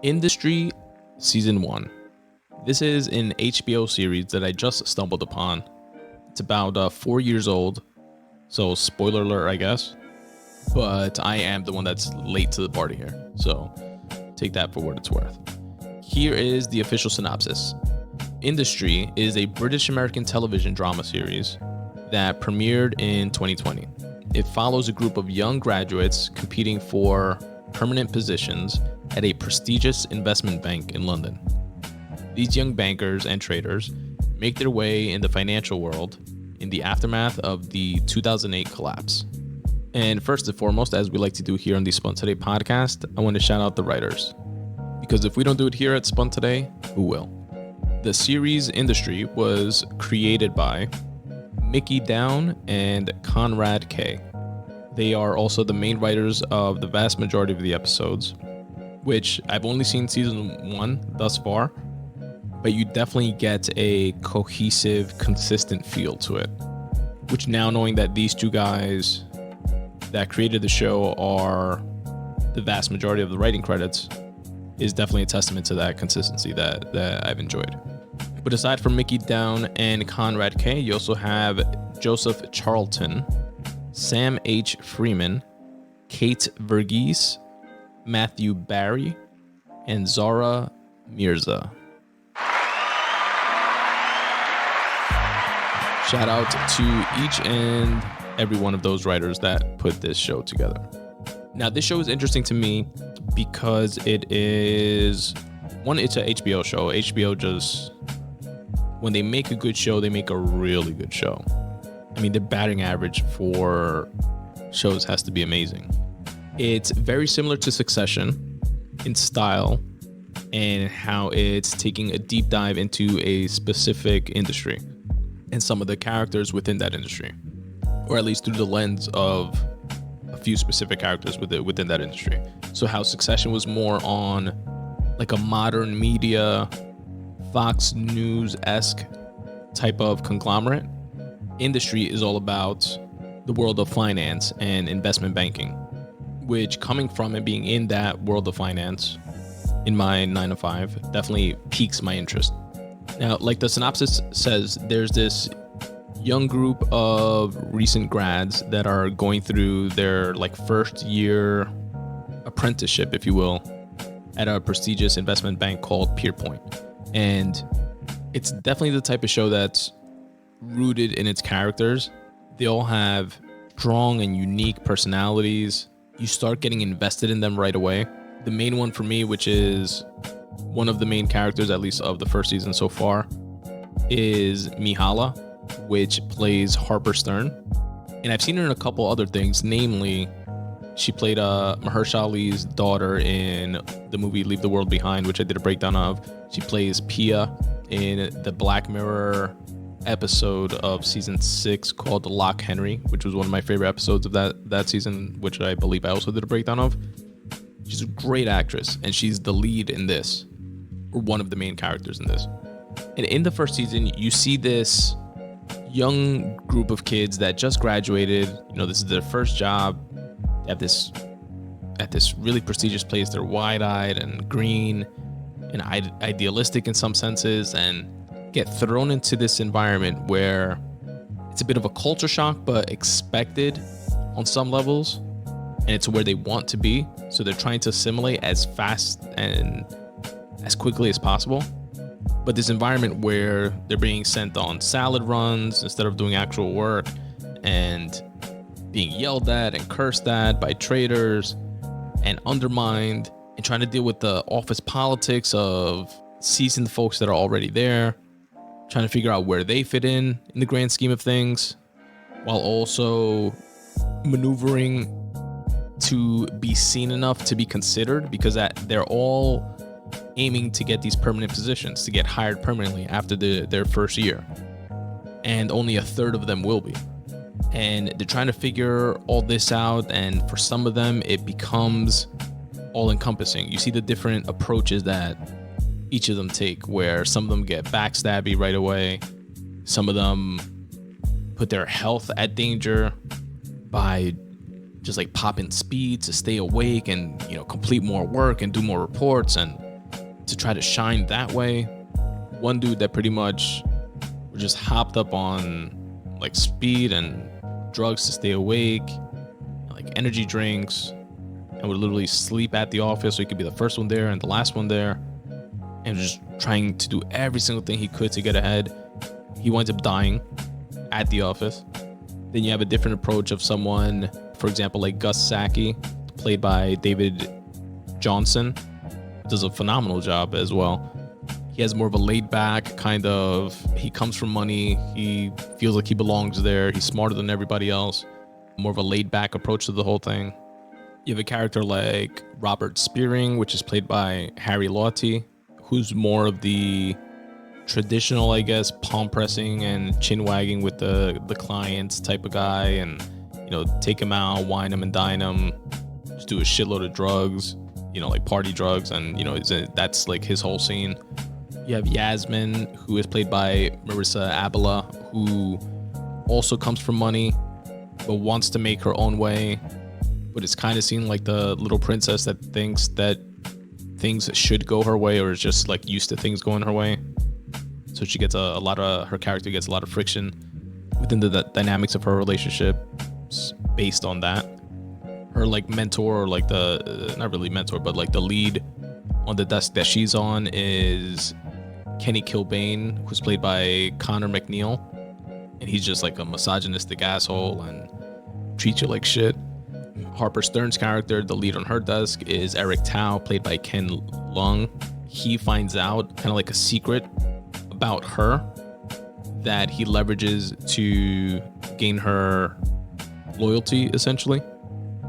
Industry Season 1. This is an HBO series that I just stumbled upon. It's about 4 years old, so spoiler alert, I guess. But I am the one that's late to the party here, so take that for what it's worth. Here is the official synopsis. Industry is a British-American television drama series that premiered in 2020. It follows a group of young graduates competing for permanent positions at a prestigious investment bank in London. These young bankers and traders make their way in the financial world in the aftermath of the 2008 collapse. And first and foremost, as we like to do here on the Spun Today podcast, I want to shout out the writers. Because if we don't do it here at Spun Today, who will? The series Industry was created by Mickey Down and Conrad K. They are also the main writers of the vast majority of the episodes, which I've only seen season 1 thus far, but you definitely get a cohesive, consistent feel to it. Which now knowing that these two guys that created the show are the vast majority of the writing credits is definitely a testament to that consistency that I've enjoyed. But aside from Mickey Down and Conrad K, you also have Joseph Charlton, Sam H. Freeman, Kate Verghese, Matthew Barry, and Zara Mirza. Shout out to each and every one of those writers that put this show together. Now, this show is interesting to me because it is, one, it's an HBO show. HBO just, when they make a good show, they make a really good show. I mean, the batting average for shows has to be amazing. It's very similar to Succession in style and how it's taking a deep dive into a specific industry and some of the characters within that industry, or at least through the lens of a few specific characters within that industry. So how Succession was more on like a modern media, Fox News-esque type of conglomerate, Industry is all about the world of finance and investment banking, which coming from and being in that world of finance in my 9 to 5 definitely piques my interest. Now, like the synopsis says, there's this young group of recent grads that are going through their like first year apprenticeship, if you will, at a prestigious investment bank called Pierpoint. And it's definitely the type of show that's rooted in its characters. They all have strong and unique personalities. You start getting invested in them right away. The main one for me, which is one of the main characters, at least of the first season so far, is Mihala, which plays Harper Stern. And I've seen her in a couple other things, namely, she played Mahershala Ali's daughter in the movie Leave the World Behind, which I did a breakdown of. She plays Pia in the Black Mirror episode of season 6 called Lock Henry, which was one of my favorite episodes of that season, which I believe I also did a breakdown of. She's a great actress, and she's the lead in this, or one of the main characters in this. And in the first season, you see this young group of kids that just graduated. You know, this is their first job. They have this at this really prestigious place. They're wide-eyed and green and idealistic in some senses, and get thrown into this environment where it's a bit of a culture shock, but expected on some levels, and it's where they want to be. So they're trying to assimilate as fast and as quickly as possible. But this environment where they're being sent on salad runs instead of doing actual work, and being yelled at and cursed at by traders and undermined, and trying to deal with the office politics of seasoned folks that are already there, trying to figure out where they fit in the grand scheme of things, while also maneuvering to be seen enough to be considered, because they're all aiming to get these permanent positions, to get hired permanently after their first year. And only a third of them will be. And they're trying to figure all this out, and for some of them, it becomes all-encompassing. You see the different approaches that each of them take, where some of them get backstabby right away. Some of them put their health at danger by just like popping speed to stay awake and, you know, complete more work and do more reports. And to try to shine that way. One dude that pretty much was just hopped up on like speed and drugs to stay awake, like energy drinks, and would literally sleep at the office so he could be the first one there and the last one there, and just trying to do every single thing he could to get ahead. He winds up dying at the office. Then you have a different approach of someone, for example, like Gus Saki, played by David Johnson, does a phenomenal job as well. He has more of a laid back kind of, he comes from money, he feels like he belongs there, he's smarter than everybody else, more of a laid back approach to the whole thing. You have a character like Robert Spearing, which is played by Harry Lawty, who's more of the traditional, I guess, palm pressing and chin wagging with the clients type of guy, and take him out, wine him and dine him, just do a shitload of drugs, like party drugs, and that's like his whole scene. You have Yasmin, who is played by Marissa Abela, who also comes from money but wants to make her own way, but it's kind of seen like the little princess that thinks that things should go her way, or is just like used to things going her way. So she gets her character gets a lot of friction within the dynamics of her relationship based on that. Her like mentor, or like the not really mentor, but like the lead on the desk that she's on is Kenny Kilbane, who's played by Connor McNeil, and he's just like a misogynistic asshole and treats you like shit. Harper Stern's character, the lead on her desk, is Eric Tao, played by Ken Lung. He finds out kind of like a secret about her that he leverages to gain her loyalty, essentially.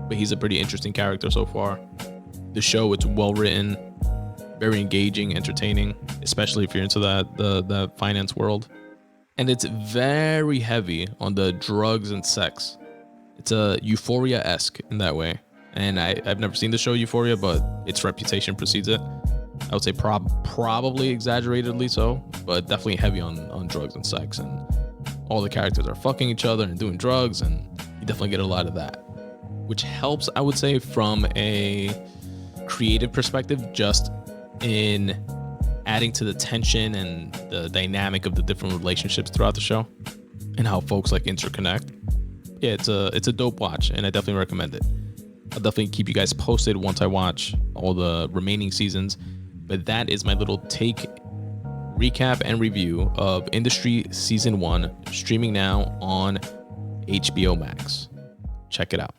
But he's a pretty interesting character so far. The show, it's well written, very engaging, entertaining, especially if you're into the finance world. And it's very heavy on the drugs and sex. It's a Euphoria-esque in that way. And I've never seen the show Euphoria, but its reputation precedes it. I would say probably exaggeratedly so, but definitely heavy on drugs and sex. And all the characters are fucking each other and doing drugs, and you definitely get a lot of that. Which helps, I would say, from a creative perspective, just in adding to the tension and the dynamic of the different relationships throughout the show and how folks like interconnect. Yeah, it's a dope watch, and I definitely recommend it. I'll definitely keep you guys posted once I watch all the remaining seasons. But that is my little take, recap, and review of Industry Season 1, streaming now on HBO Max. Check it out.